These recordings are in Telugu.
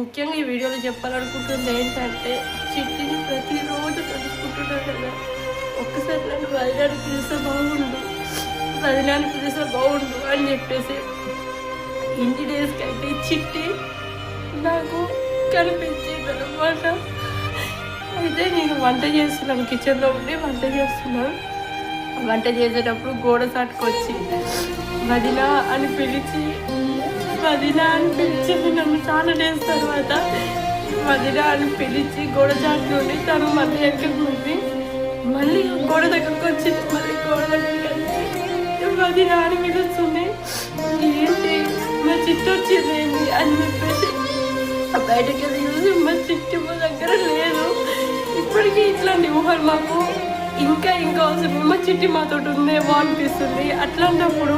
ముఖ్యంగా ఈ వీడియోలో చెప్పాలనుకుంటుంది ఏంటంటే, చిట్టిని ప్రతిరోజు తలుచుకుంటున్నాను కదా. ఒక్కసారి నన్ను వదినాన్ని పిలిస్తే బాగుండు, వదినాన్ని పిలిస్తే బాగుండు అని చెప్పేసి ఇన్ని డేస్కి అయితే చిట్టి నాకు కనిపించింది అనమాట. అయితే నేను వంట చేస్తున్నాను, కిచెన్లో ఉండి వంట చేస్తున్నాను. వంట చేసేటప్పుడు గోడ సాటుకు వచ్చి వదినా అని పిలిచి నన్ను చాలా డేస్ తర్వాత వదినా అని పిలిచి గోడ చాటు నుండి తను మళ్ళీ ఎక్కడికి ఉంది, మళ్ళీ గోడ దగ్గరకు వచ్చింది. మళ్ళీ గోడ దగ్గరికి వచ్చి వదినా అని పిలుస్తుంది. ఏంటి మా చిట్టు వచ్చింది ఏంటి అని చెప్పేసి బయటకి వెళ్ళి చూసి మా చిట్టు మా దగ్గర లేదు. ఇప్పటికీ ఇట్లాంటి ఊహలు మాకు ఇంకా అవసరం, మా చిట్టి మాతో ఉందేమో అనిపిస్తుంది. అట్లాంటప్పుడు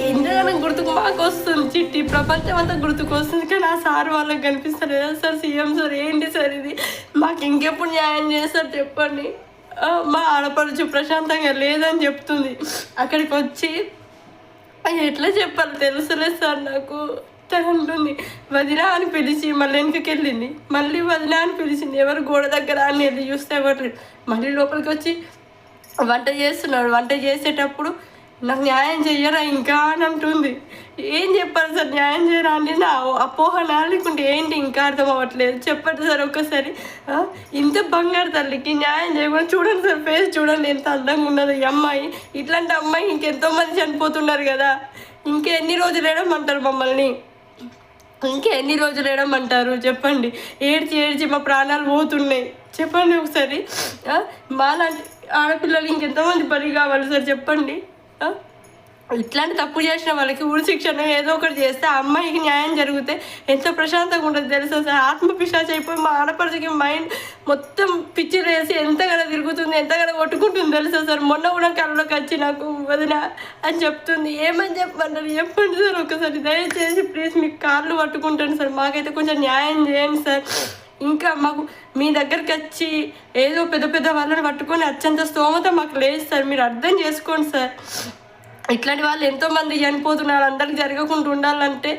ఇంతగానం గుర్తుకు మాకు వస్తుంది, చిట్టి ప్రపంచం అంతా గుర్తుకు వస్తుంది. కానీ ఆ సార్ వాళ్ళకి కనిపిస్తారు కదా, సార్ సీఎం సార్ ఏంటి సార్ ఇది, మాకు ఇంకెప్పుడు న్యాయం చేస్తారు చెప్పండి. మా ఆడపడుచు ప్రశాంతంగా లేదని చెప్తుంది. అక్కడికి వచ్చి ఎట్లా చెప్పాలి తెలుసలేదు సార్ నాకు. తను ఉంటుంది వదినా అని పిలిచి మళ్ళీ వెనకకి వెళ్ళింది, మళ్ళీ వదినా అని పిలిచింది. ఎవరు గోడ దగ్గర అని వెళ్ళి చూస్తే ఎవరు, మళ్ళీ లోపలికి వచ్చి వంట చేస్తున్నాడు. వంట చేసేటప్పుడు నాకు న్యాయం చెయ్యరా ఇంకా అని అంటుంది. ఏం చెప్పాలి సార్, న్యాయం చేయరా అంటే నా అపోహనా లేకుంటే ఏంటి ఇంకా అర్థం అవ్వట్లేదు. చెప్పండి సార్ ఒక్కసారి. ఇంత బంగారు తల్లికి న్యాయం చేయకుండా చూడండి సార్, ఫేస్ చూడండి ఎంత అందంగా ఉన్నది ఈ అమ్మాయి. ఇట్లాంటి అమ్మాయి ఇంకెంతోమంది చనిపోతున్నారు కదా. ఇంకెన్ని రోజులు ఏడమంటారు మమ్మల్ని, ఇంకెన్ని రోజులు ఏడమంటారు చెప్పండి. ఏడ్చి మా ప్రాణాలు పోతున్నాయి. చెప్పండి ఒకసారి. మాలాంటి ఆడపిల్లలు ఇంకెంతమంది బలి కావాలి సార్ చెప్పండి. ఇట్లాంటి తప్పు చేసిన వాళ్ళకి ఉరి శిక్షణ ఏదో ఒకటి చేస్తే ఆ అమ్మాయికి న్యాయం జరిగితే ఎంత ప్రశాంతంగా ఉంటుంది తెలుసా సార్. ఆత్మపిశాచి అయిపోయి మా ఆడపడికి మైండ్ మొత్తం పిచ్చి వేసి ఎంతగానో తిరుగుతుంది, ఎంతగానో కొట్టుకుంటుంది తెలుసా సార్. మొన్న కూడా కళ్ళలోకి వచ్చి నాకు వదిన అని చెప్తుంది. ఏమని చెప్పంటారు చెప్పండి సార్ ఒకసారి, దయచేసి ప్లీజ్ మీకు కాళ్ళు పట్టుకుంటాను సార్. మాకైతే కొంచెం న్యాయం చేయండి సార్. ఇంకా మాకు మీ దగ్గరికి వచ్చి ఏదో పెద్ద వాళ్ళని పట్టుకొని వచ్చేంత స్తోమత మాకు లేదు సార్, మీరు అర్థం చేసుకోండి సార్. ఇట్లాంటి వాళ్ళు ఎంతోమంది చనిపోతున్నారు, అందరికి జరగకుండా ఉండాలంటే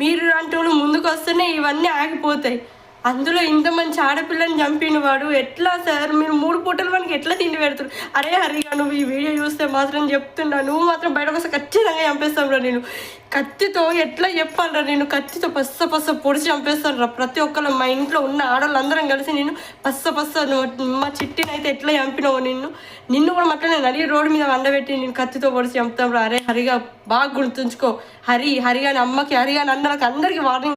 మీరు లాంటి వాళ్ళు ముందుకు వస్తేనే ఇవన్నీ ఆగిపోతాయి. అందులో ఇంత మంచి ఆడపిల్లని చంపిన వాడు ఎట్లా సార్, మీరు 3 పూటలు మనకి ఎట్లా తిండి పెడతారు. అరే హరిగా నువ్వు ఈ వీడియో చూస్తే మాత్రం చెప్తున్నా, నువ్వు మాత్రం బయటకు వస్తే ఖచ్చితంగా చంపేస్తాను రా నేను. కత్తితో ఎట్లా చెప్పాలరా, నేను కత్తితో పస్స పొడిచి చంపేస్తాను రా. ప్రతి ఒక్కరు మా ఇంట్లో ఉన్న ఆడవాళ్ళందరం కలిసి నేను పస్స మా చిట్టిని అయితే ఎట్లా చంపినావు నిన్ను కూడా అట్లా నడి రోడ్డు మీద వండబెట్టి నేను కత్తితో పొడిచి చంపుతాం రా. అరే హరిగా బాగా గుర్తుంచుకో, హరిగా అమ్మకి హరిగా అన్నలకు అందరికీ వార్నింగ్.